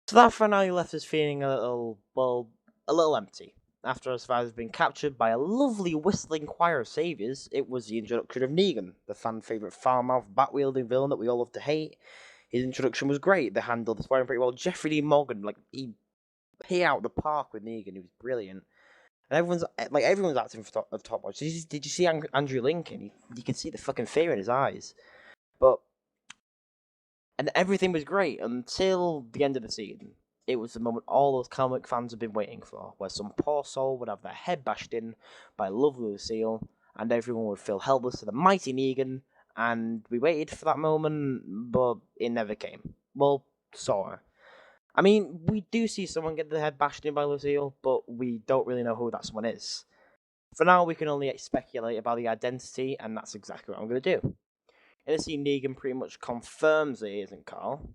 So that finale left us feeling a little empty. After our survivors had been captured by a lovely whistling choir of saviours, it was the introduction of Negan, the fan favourite farm-mouth bat-wielding villain that we all love to hate. His introduction was great. They handled the swearing pretty well. Jeffrey Dean Morgan, he hit out the park with Negan. He was brilliant. And everyone's acting for top watch. Did you see Andrew Lincoln? You can see the fucking fear in his eyes. And everything was great until the end of the season. It was the moment all those comic fans have been waiting for, where some poor soul would have their head bashed in by lovely Lucille, and everyone would feel helpless to the mighty Negan. And we waited for that moment, but it never came. Well, sorta. I mean, we do see someone get their head bashed in by Lucille, but we don't really know who that someone is. For now, we can only speculate about the identity, and that's exactly what I'm going to do. In the scene, Negan pretty much confirms that he isn't Carl,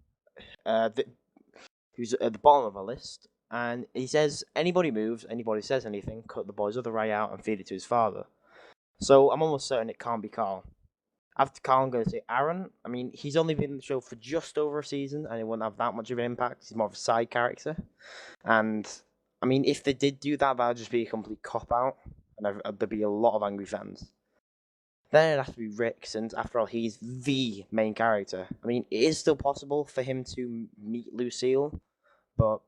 who's at the bottom of our list, and he says, anybody moves, anybody says anything, cut the boy's other eye out and feed it to his father. So I'm almost certain it can't be Carl. After Carl, I'm going to say Aaron. I mean, he's only been in the show for just over a season, and he wouldn't have that much of an impact. He's more of a side character. And, I mean, if they did do that, that would just be a complete cop-out, and there'd be a lot of angry fans. Then it'd have to be Rick, since after all, he's the main character. I mean, it is still possible for him to meet Lucille, but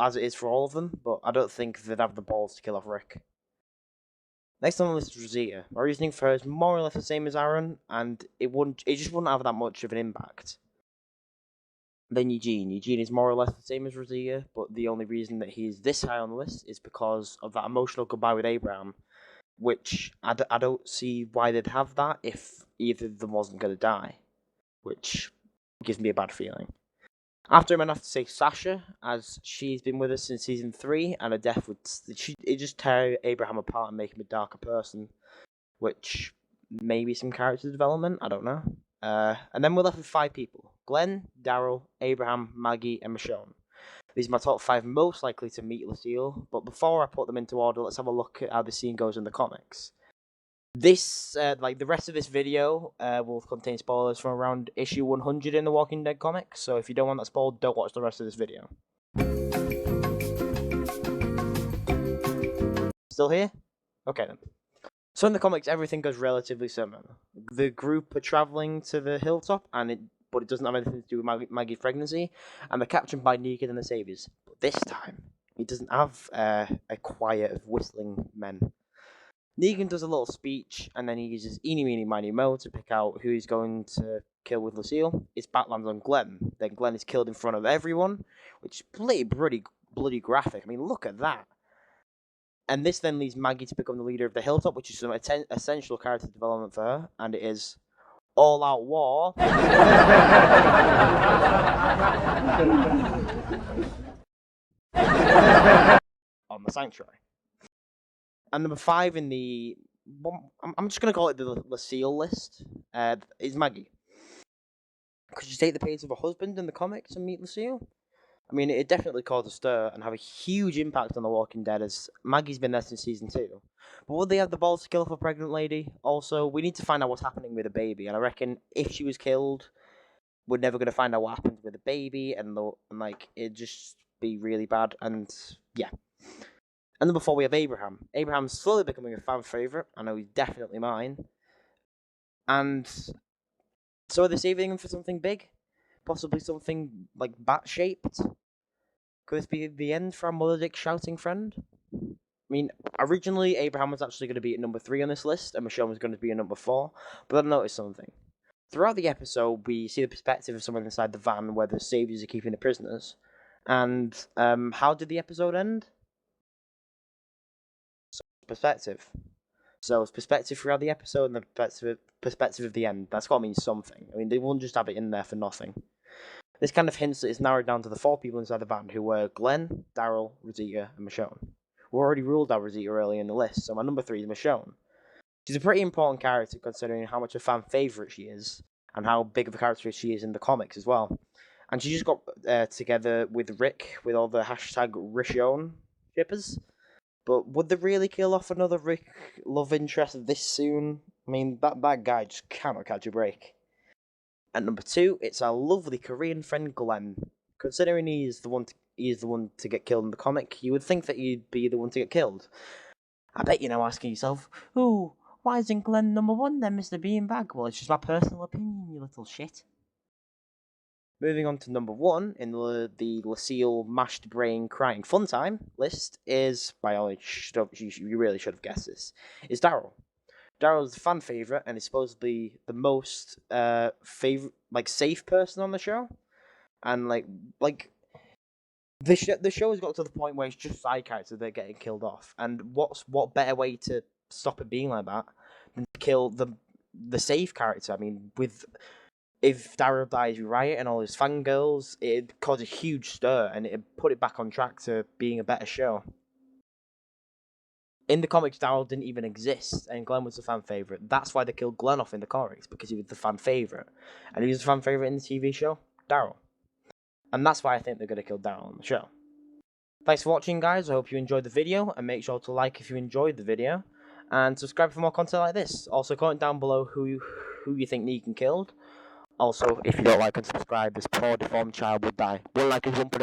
as it is for all of them, but I don't think they'd have the balls to kill off Rick. Next on the list is Rosita. My reasoning for her is more or less the same as Aaron, and it just wouldn't have that much of an impact. Then Eugene. Eugene is more or less the same as Rosita, but the only reason that he is this high on the list is because of that emotional goodbye with Abraham, which I don't see why they'd have that if either of them wasn't going to die, which gives me a bad feeling. After him, I'd have to say Sasha, as she's been with us since season 3, and her death would just tear Abraham apart and make him a darker person, which maybe some character development, I don't know. And then we're left with 5 people: Glenn, Daryl, Abraham, Maggie, and Michonne. These are my top 5 most likely to meet Lucille, but before I put them into order, let's have a look at how the scene goes in the comics. This, the rest of this video, will contain spoilers from around issue 100 in the Walking Dead comics, so if you don't want that spoiled, don't watch the rest of this video. Still here? Okay then. So in the comics, everything goes relatively similar. The group are traveling to the hilltop, but it doesn't have anything to do with Maggie's pregnancy, and they're captured by Negan and the Saviors. But this time, he doesn't have a choir of whistling men. Negan does a little speech, and then he uses Eeny, Meeny, Miny, Mo to pick out who he's going to kill with Lucille. His bat lands on Glenn. Then Glenn is killed in front of everyone, which is pretty bloody graphic. I mean, look at that. And this then leaves Maggie to become the leader of the Hilltop, which is some essential character development for her, and it is all-out war on the Sanctuary. And number 5 in the... I'm just going to call it the Lucille list, is Maggie. Could you take the place of a husband in the comics and meet Lucille? I mean, it definitely caused a stir and have a huge impact on The Walking Dead, as Maggie's been there since season 2. But would they have the balls to kill off a pregnant lady? Also, we need to find out what's happening with the baby, and I reckon if she was killed, we're never going to find out what happened with the baby, and it'd just be really bad, and yeah. And then before we have Abraham. Abraham's slowly becoming a fan favourite. I know he's definitely mine. And so are they saving him for something big? Possibly something like bat-shaped? Could this be the end for our Mother Dick shouting friend? I mean, originally Abraham was actually going to be at number 3 on this list, and Michonne was going to be at number 4, but I've noticed something. Throughout the episode, we see the perspective of someone inside the van where the saviors are keeping the prisoners. And how did the episode end? Perspective. So it's perspective throughout the episode and the perspective of the end. That's got to mean something. I mean, they wouldn't just have it in there for nothing. This kind of hints that it's narrowed down to the 4 people inside the band, who were Glenn, Daryl, Rosita, and Michonne. We already ruled out Rosita early in the list, so my number 3 is Michonne. She's a pretty important character considering how much a fan favourite she is, and how big of a character she is in the comics as well. And she just got together with Rick with all the hashtag Rishon shippers. But would they really kill off another Rick love interest this soon? I mean, that guy just cannot catch a break. At number 2, it's our lovely Korean friend Glenn. Considering he is the one to get killed in the comic, you would think that he'd be the one to get killed. I bet you're now asking yourself, "Ooh, why isn't Glenn number one then, Mr. Beanbag?" Well, it's just my personal opinion, you little shit. Moving on to number one in the Lucille mashed brain crying fun time list is, by all you really should have guessed this, is Daryl. Daryl's the fan favorite and is supposedly the most favorite, safe person on the show, and the show has got to the point where it's just side characters that are getting killed off, and what better way to stop it being like that than to kill the safe character? I mean, if Daryl dies with Riot and all his fangirls, it'd cause a huge stir and it'd put it back on track to being a better show. In the comics, Daryl didn't even exist, and Glenn was the fan favorite. That's why they killed Glenn off in the comics, because he was the fan favorite, and he was the fan favorite in the TV show, Daryl. And that's why I think they're going to kill Daryl on the show. Thanks for watching, guys. I hope you enjoyed the video, and make sure to like if you enjoyed the video, and subscribe for more content like this. Also, comment down below who you think Negan killed. Also, if you don't like and subscribe, this poor deformed child would die. One like and jump